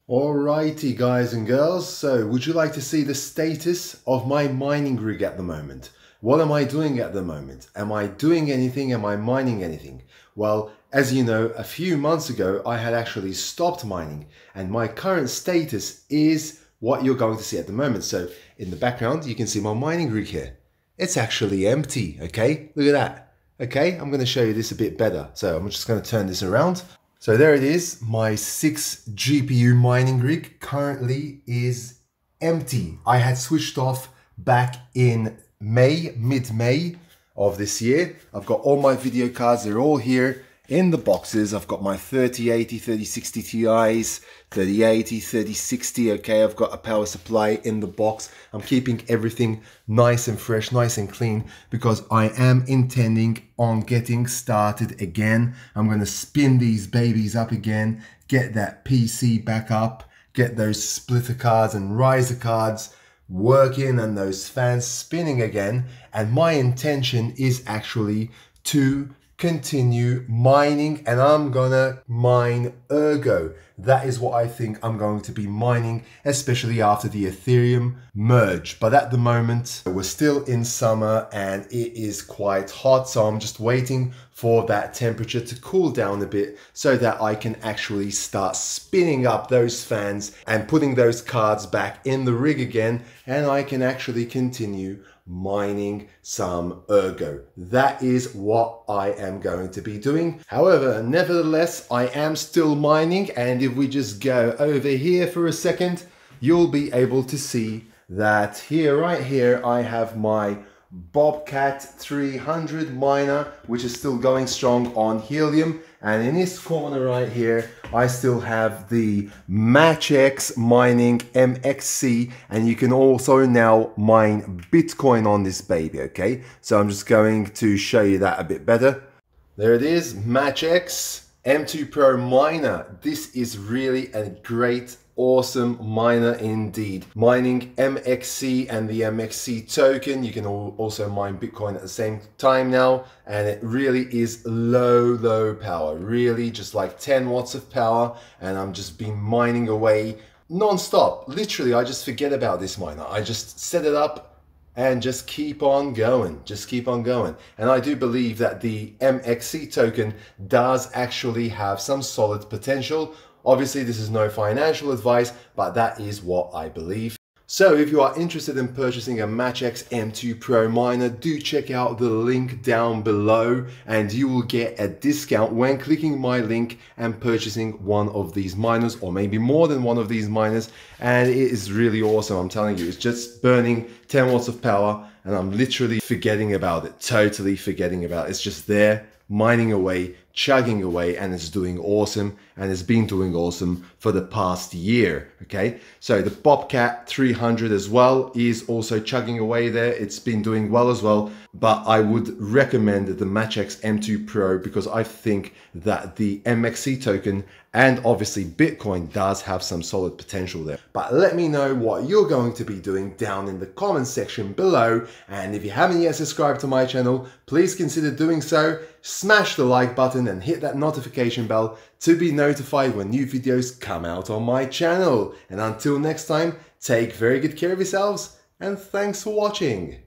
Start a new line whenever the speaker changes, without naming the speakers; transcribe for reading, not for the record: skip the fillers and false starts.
Alrighty guys and girls, so would you like to see the status of my mining rig at the moment? What am I doing at the moment? Am I doing anything? Am I mining anything? Well, as you know, a few months ago I had actually stopped mining and my current status is what you're going to see at the moment. So in the background you can see my mining rig here. It's actually empty, okay? Look at that. Okay, I'm going to show you this a bit better. So I'm just going to turn this around. So there it is, my 6 GPU mining rig currently is empty. I had switched off back in mid-May of this year. I've got all my video cards, they're all here in the boxes. I've got my 3080, 3060 Ti's, 3080, 3060, okay, I've got a power supply in the box. I'm keeping everything nice and fresh, nice and clean, because I am intending on getting started again. I'm going to spin these babies up again, get that PC back up, get those splitter cards and riser cards working and those fans spinning again. And my intention is actually to continue mining, and I'm gonna mine Ergo. That is what I think I'm going to be mining, especially after the Ethereum merge. But at the moment, we're still in summer and it is quite hot. So I'm just waiting for that temperature to cool down a bit so that I can actually start spinning up those fans and putting those cards back in the rig again. And I can actually continue mining some Ergo. That is what I am going to be doing. However, nevertheless, I am still mining, and if we just go over here for a second, you'll be able to see that here, right here, I have my Bobcat 300 miner, which is still going strong on helium. And in this corner right here, I still have the MatchX mining MXC, and you can also now mine Bitcoin on this baby, okay? So I'm just going to show you that a bit better. There it is, MatchX M2 Pro miner. This is really a great, awesome miner indeed. Mining MXC and the MXC token. You can also mine Bitcoin at the same time now, and it really is low power, really just like 10 watts of power, and I'm just been mining away non-stop. Literally, I just forget about this miner. I just set it up and just keep on going, And I do believe that the MXC token does actually have some solid potential. Obviously, this is no financial advice, but that is what I believe. So if you are interested in purchasing a MatchX M2 Pro miner, do check out the link down below and you will get a discount when clicking my link and purchasing one of these miners, or maybe more than one of these miners. And it is really awesome, I'm telling you. It's just burning 10 watts of power and I'm literally forgetting about it, totally forgetting about it. It's just there, mining away, chugging away, and it's doing awesome, and it's been doing awesome for the past year, okay? So the Bobcat 300 as well is also chugging away there. It's been doing well as well, but I would recommend the MatchX M2 Pro because I think that the MXC token and obviously Bitcoin does have some solid potential there. But let me know what you're going to be doing down in the comment section below. And if you haven't yet subscribed to my channel, please consider doing so. Smash the like button and hit that notification bell to be notified when new videos come out on my channel. And until next time, take very good care of yourselves and thanks for watching.